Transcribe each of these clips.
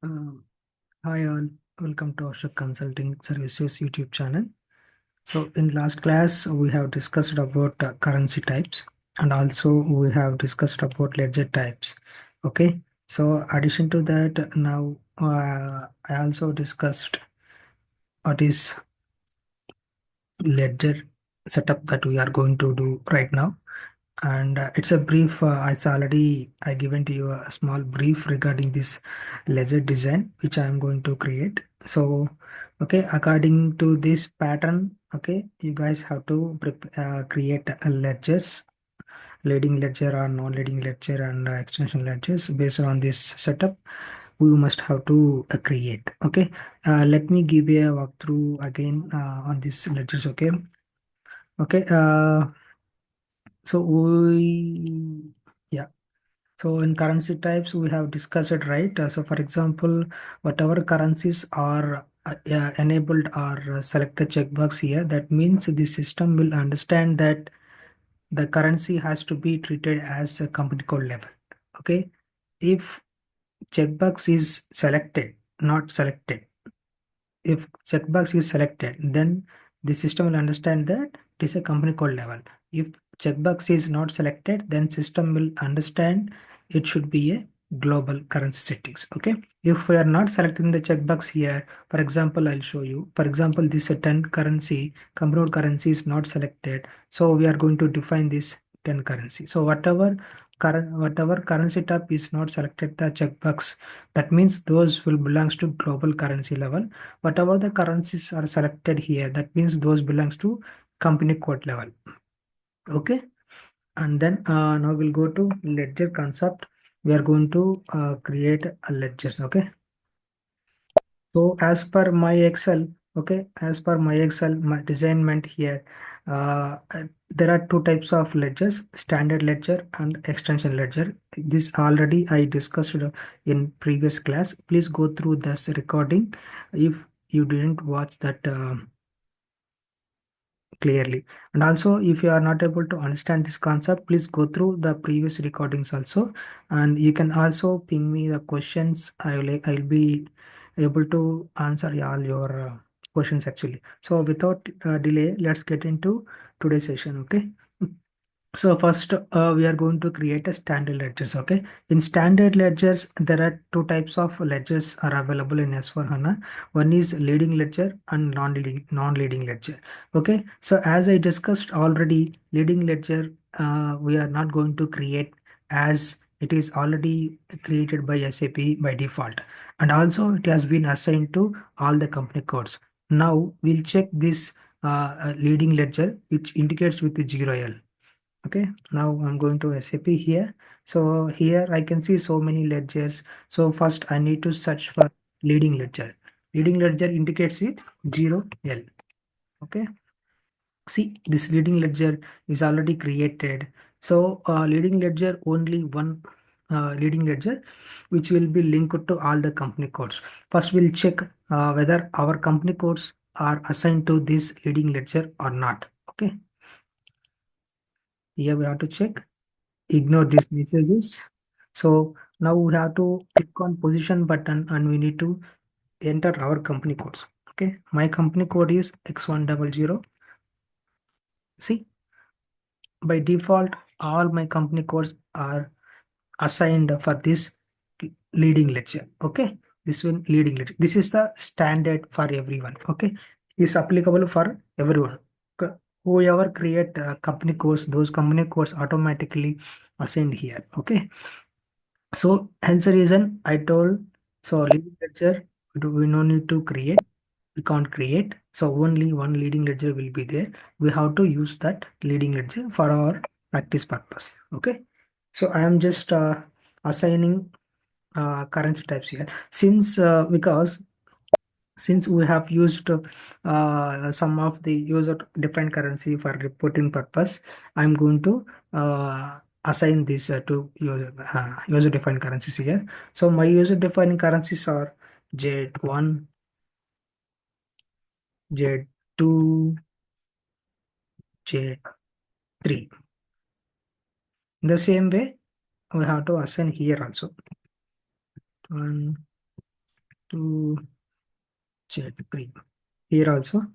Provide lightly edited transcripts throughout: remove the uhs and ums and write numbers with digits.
Uh, Hi all, welcome to our Consulting Services YouTube channel. So in last class we have discussed about currency types, and also we have discussed about ledger types. Okay, so addition to that, now I also discussed what is ledger setup that we are going to do right now. And it's a brief, it's already I given to you a small brief regarding this ledger design which I am going to create. So okay, according to this pattern, okay, you guys have to create a ledgers, leading ledger or non-leading ledger, and extension ledgers. Based on this setup we must have to create. Okay, let me give you a walkthrough again on this ledgers. Okay, okay, so yeah. So in currency types, we have discussed it, right? So for example, whatever currencies are enabled or select the checkbox here, that means the system will understand that the currency has to be treated as a company code level. Okay. If checkbox is selected, not selected, if checkbox is selected, then the system will understand that it is a company code level. If checkbox is not selected, then system will understand it should be a global currency settings. Okay, if we are not selecting the checkbox here, for example, I'll show you. For example, this 10 currency, company code currency is not selected, so we are going to define this 10 currency. So whatever currency type is not selected the checkbox, that means those will belongs to global currency level. Whatever the currencies are selected here, that means those belongs to company code level. Okay, and then now we'll go to ledger concept. We are going to create a ledgers. Okay, so as per my Excel, okay, as per my Excel, my designment here, there are two types of ledgers: standard ledger and extension ledger. This already I discussed in previous class. Please go through this recording if you didn't watch that clearly. And also, if you are not able to understand this concept, please go through the previous recordings also. And you can also ping me the questions. I'll be able to answer all your questions actually. So without delay, let's get into today's session. Okay. So first, we are going to create a standard ledgers. Okay, in standard ledgers, there are two types of ledgers are available in S/4HANA. One is leading ledger and non-leading ledger. Okay, so as I discussed already, leading ledger we are not going to create, as it is already created by SAP by default, and also it has been assigned to all the company codes. Now we'll check this leading ledger, which indicates with the 0L. Okay, now I'm going to SAP here. So here I can see so many ledgers. So first I need to search for leading ledger. Leading ledger indicates with 0L. Okay, see this leading ledger is already created. So leading ledger, only one leading ledger which will be linked to all the company codes. First we'll check whether our company codes are assigned to this leading ledger or not. Okay, here we have to check. Ignore these messages. So now we have to click on position button and we need to enter our company codes. Okay, my company code is X100. See, by default, all my company codes are assigned for this leading lecture. Okay, this one leading lecture. This is the standard for everyone. Okay, is applicable for everyone. Whoever create company codes, those company codes automatically assigned here. Okay, so hence the reason I told, so leading ledger we no need to create, we can't create. So only one leading ledger will be there. We have to use that leading ledger for our practice purpose. Okay. So I am just assigning currency types here, since because since we have used some of the user defined currency for reporting purpose, I'm going to assign this to user defined currencies here. So my user defined currencies are Z1, Z2, J3. In the same way, we have to assign here also. One, to Z3. Here also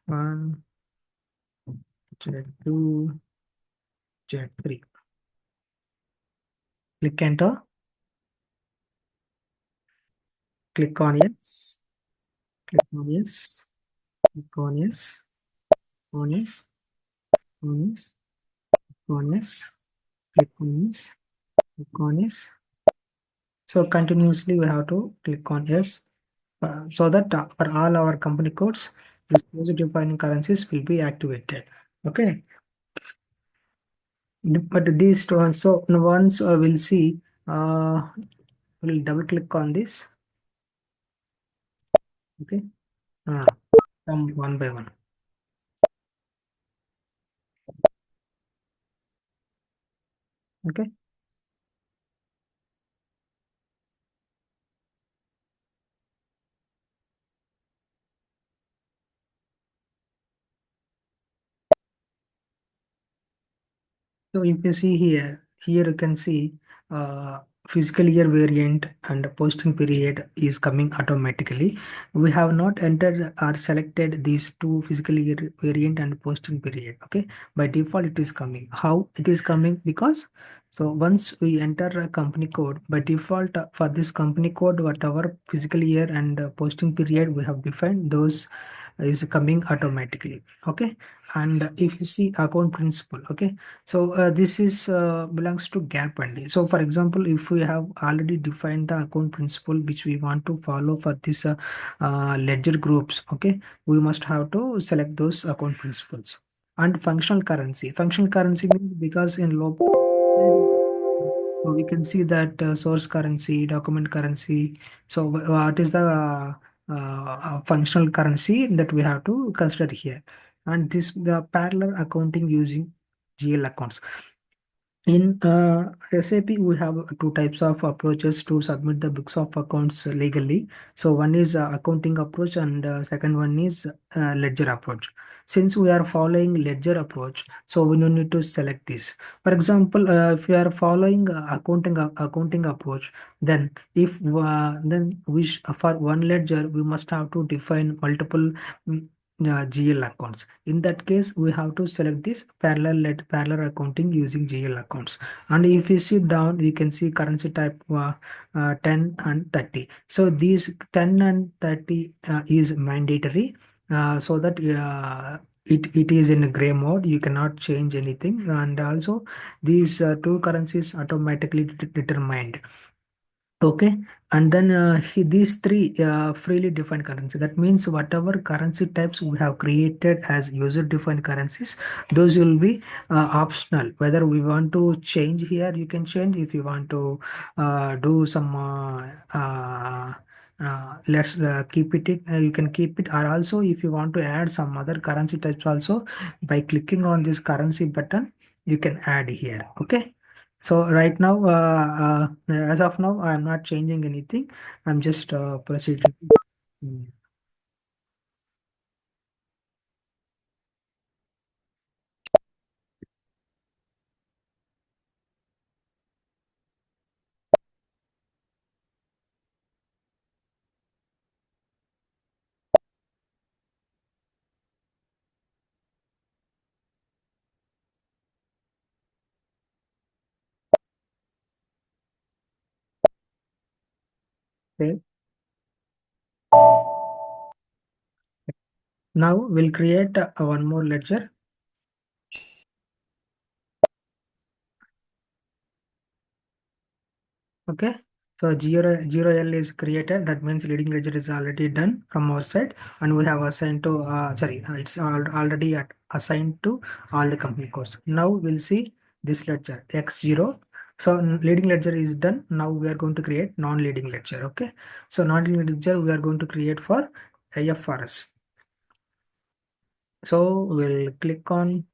1 Z2 Z3. Click enter. Click on yes. Click on yes. Click on yes. On yes. On yes. On yes. Click on yes. Click on yes. So continuously we have to click on yes, so that for all our company codes, this user defining currencies will be activated. Okay, but these two, so once we'll see, we'll double click on this. Okay, uh, come one by one. Okay. So if you see here you can see fiscal year variant and posting period is coming automatically. We have not entered or selected these two fiscal year variant and posting period. Okay, by default it is coming. How it is coming? Because so once we enter a company code, by default for this company code, whatever fiscal year and posting period we have defined, those is coming automatically. Okay, and if you see account principal, okay, so this is belongs to gap only. So for example, if we have already defined the account principle which we want to follow for this ledger groups, okay, we must have to select those account principles. And functional currency means because in low, so we can see that source currency, document currency. So what is the functional currency that we have to consider here? And this the parallel accounting using GL accounts. In SAP, we have two types of approaches to submit the books of accounts legally. So one is accounting approach, and second one is ledger approach. Since we are following ledger approach, so we don't need to select this. For example, if we are following accounting approach, then if then for one ledger we must have to define multiple GL accounts. In that case, we have to select this parallel accounting using GL accounts. And if you see down, you can see currency type 10 and 30. So these 10 and 30 is mandatory, so that it is in a gray mode. You cannot change anything. And also these two currencies automatically determined. Okay, and then these three freely defined currency. That means whatever currency types we have created as user defined currencies, those will be optional. Whether we want to change here, you can change. If you want to do some let's keep it, you can keep it. Or also if you want to add some other currency types also, by clicking on this currency button, you can add here. Okay. So right now, as of now, I'm not changing anything. I'm just proceeding. Mm. Okay. Now we'll create one more ledger. Okay. So zero L is created. That means leading ledger is already done from our side, and we have assigned to sorry, it's already assigned to all the company codes. Now we'll see this ledger X0. So leading ledger is done. Now we are going to create non-leading ledger. Okay. So non-leading ledger we are going to create for IFRS. So we'll click on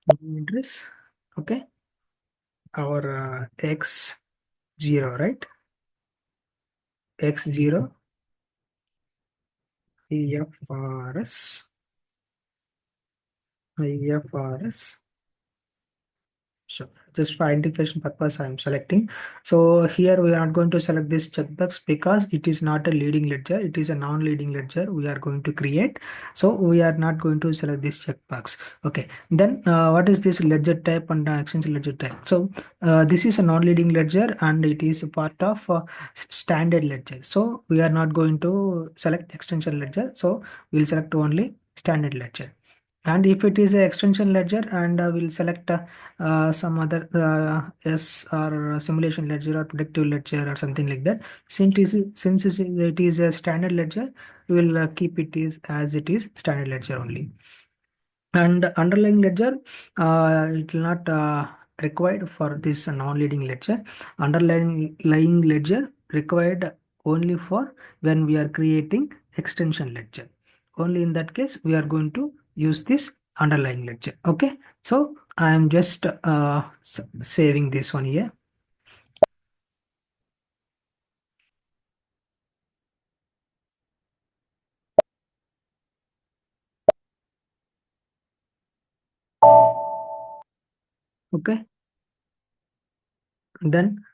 address. Okay. Our X0, right? X0 IFRS, IFRS. Sure. just for identification purpose I'm selecting. So here we are not going to select this checkbox because it is not a leading ledger, it is a non-leading ledger we are going to create. So we are not going to select this checkbox. Okay, then what is this ledger type and extension ledger type? So this is a non-leading ledger and it is a part of standard ledger. So we are not going to select extension ledger. So we'll select only standard ledger. And if it is a extension ledger, and we'll select some other S or simulation ledger or predictive ledger or something like that. It is a standard ledger, we will keep it is as it is standard ledger only. And underlying ledger, it will not required for this non-leading ledger. Underlying ledger required only for when we are creating extension ledger. Only in that case we are going to use this underlying ledger. Okay, so I am just saving this one here. Okay, then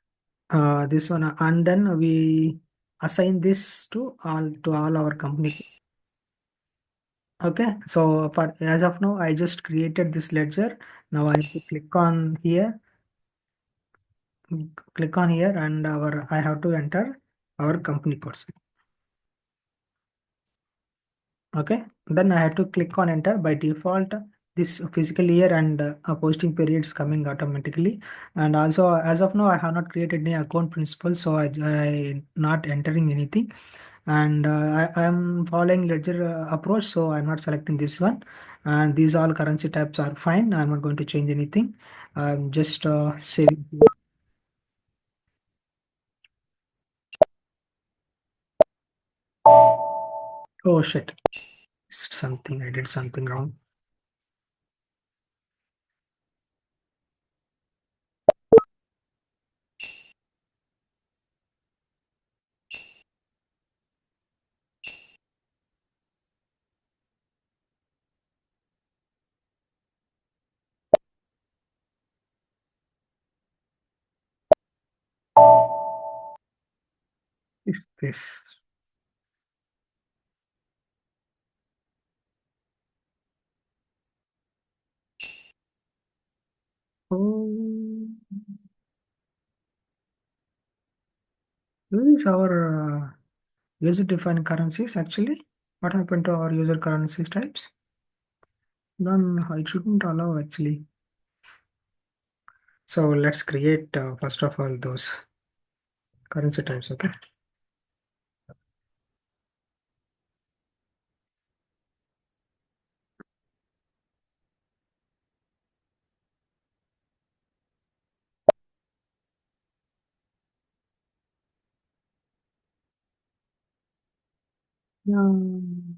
this one, and then we assign this to all our company. Okay, so for as of now, I just created this ledger. Now I have to click on here, and I have to enter our company codes. Okay, then I have to click on enter. By default, this physical year and posting period is coming automatically. And also, as of now, I have not created any account principal, so I not entering anything. And I am following ledger approach, so I'm not selecting this one. And these all currency types are fine. I'm not going to change anything. I'm just saving. Oh shit, something I did something wrong. If this. Oh, this is our user defined currencies actually. What happened to our user currency types? Then it shouldn't allow actually. So let's create first of all those currency types. Okay. Um,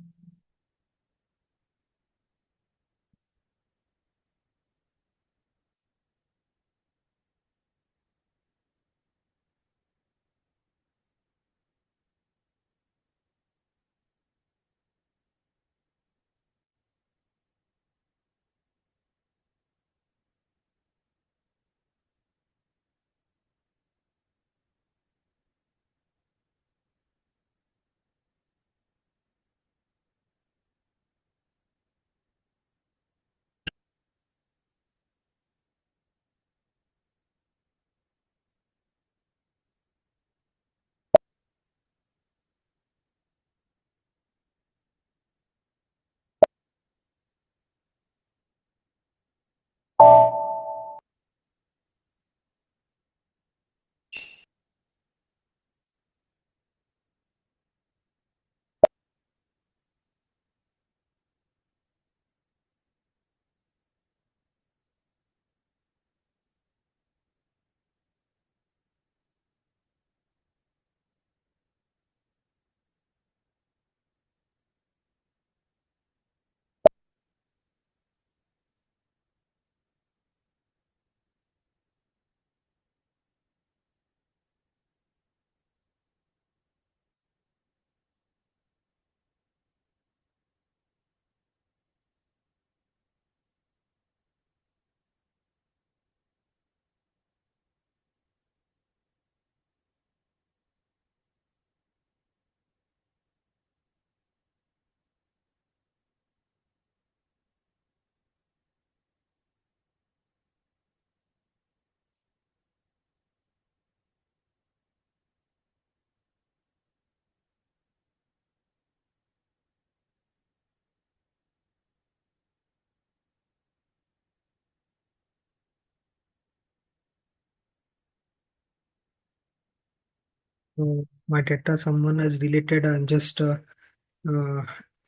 My data someone has deleted. I'm just uh,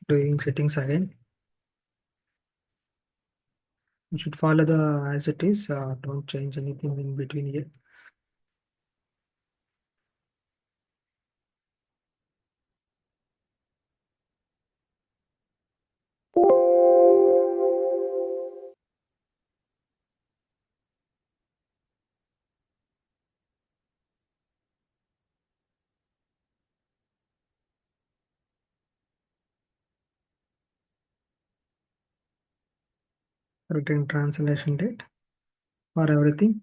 doing settings again. You should follow the as it is. Don't change anything in between here. Return translation date for everything.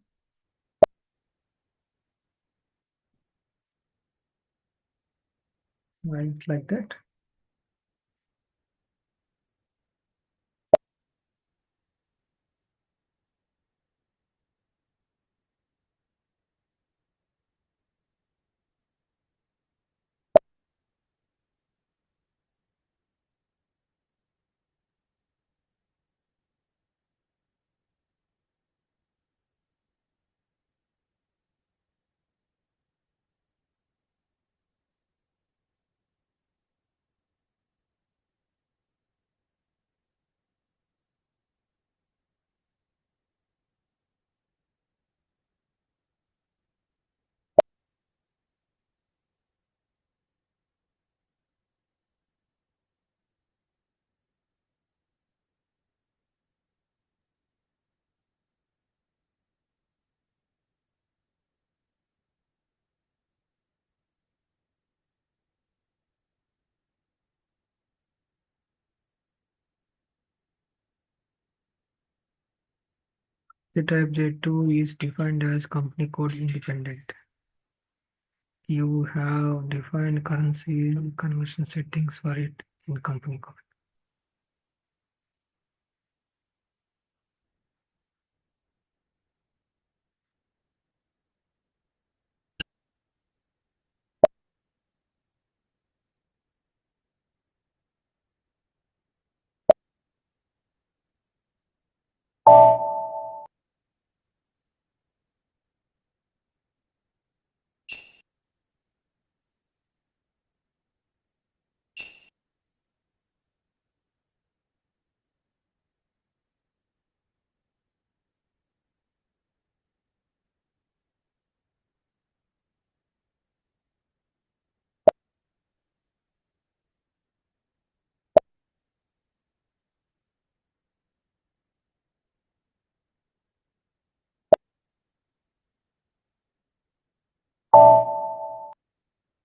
Right, like that. The type J2 is defined as company code independent. You have defined currency conversion settings for it in company code.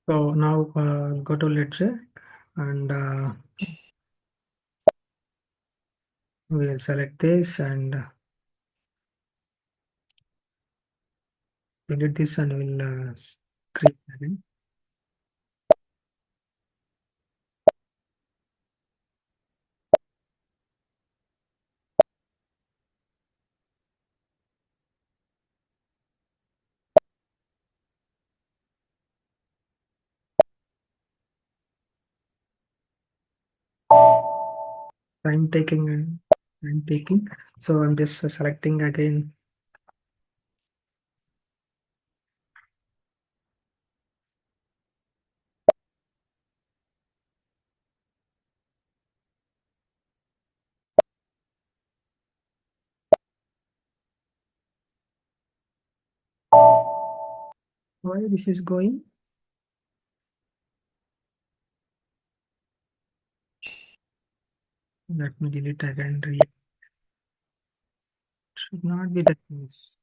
So now go to Ledger and we'll select this and delete this and we'll create again. Time taking and time taking. So I'm just selecting again. Why this is going? Let me delete again. Should not be the case.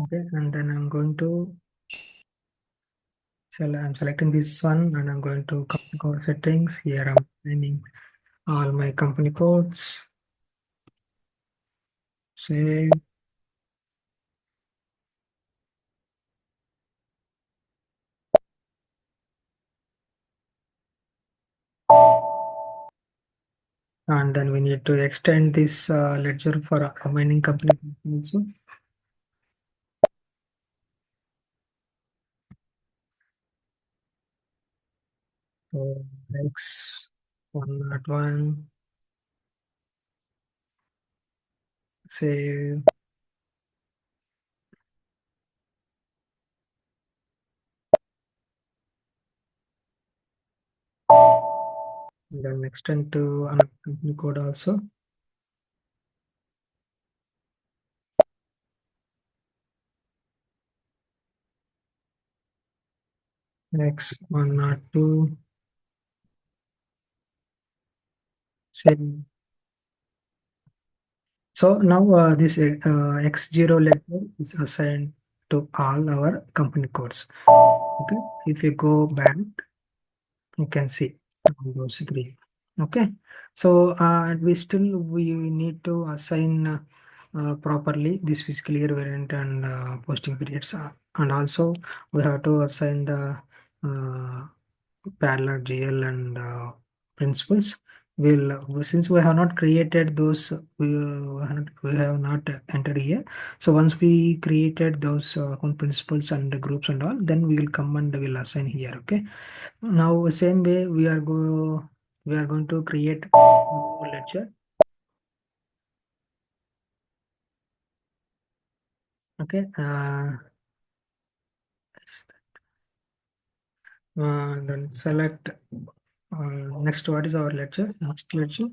Okay, and then I'm going to So I'm selecting this one and I'm going to company code settings. Here I'm finding all my company codes. Save. And then we need to extend this ledger for remaining company codes also. So X 101, save, and then extend to another company code also. X 102, save. So now this X0 letter is assigned to all our company codes. Okay, if you go back, you can see those three. Okay, so we need to assign properly this fiscal year variant and posting periods, and also we have to assign the uh, parallel GL and principles. Since we have not created those, we have not entered here. So once we created those principles and the groups and all, then we will come and will assign here. Okay. Now same way we are going to create a new ledger. Okay. Then select next. What is our ledger? Next ledger.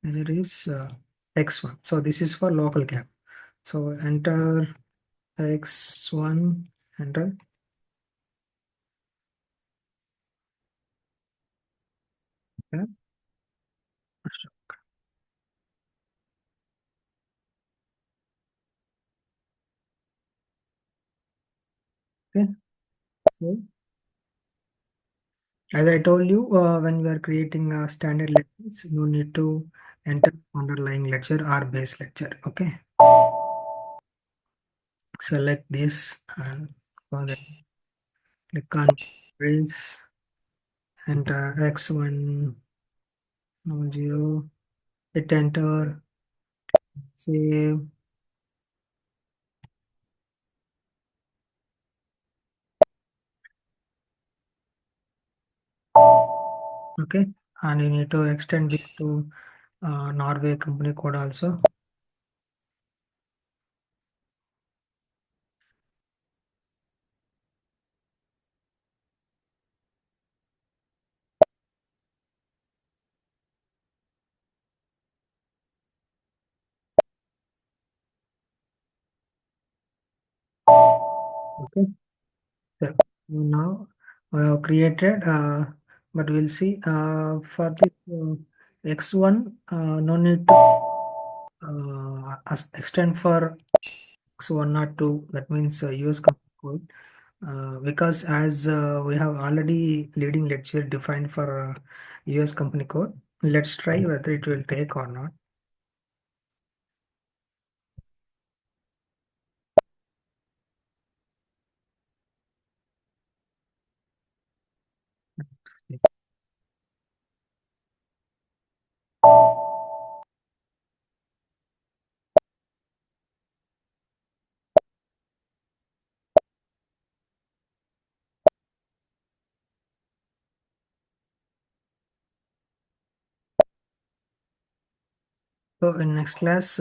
Ledger is X1. So this is for local gap. So enter X1, enter. Okay. Okay. So, as I told you, when we are creating standard ledgers, you need to enter underlying ledger or base ledger. Okay. Select this and for that, click on base, enter X1 0, hit enter, save. Okay. And you need to extend this to Norway company code also. Okay. So now we have created, but we'll see for this X1, no need to extend for X1 or 2, that means US company code. Because as we have already leading lecture defined for US company code, let's try whether it will take or not. So in next class,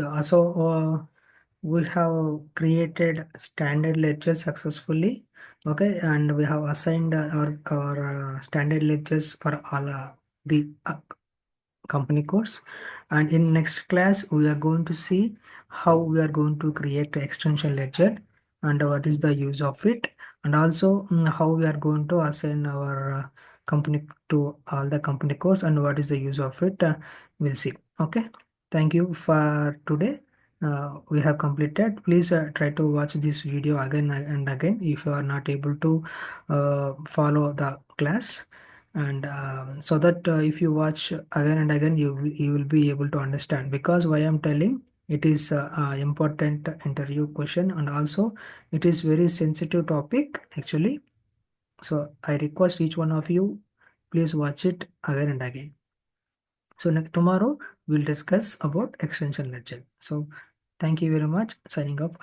we have created standard ledger successfully. Okay, and we have assigned our standard ledgers for all the company codes. And in next class we are going to see how we are going to create the extension ledger and what is the use of it, and also how we are going to assign our company to all the company codes and what is the use of it. We'll see. Okay, thank you for today. we have completed. Please try to watch this video again and again if you are not able to follow the class, and so that if you watch again and again, you will be able to understand. Because why I'm telling, it is important interview question, and also it is very sensitive topic actually. So I request each one of you, please watch it again and again. So next tomorrow we'll discuss about extension ledger. So thank you very much. Signing off.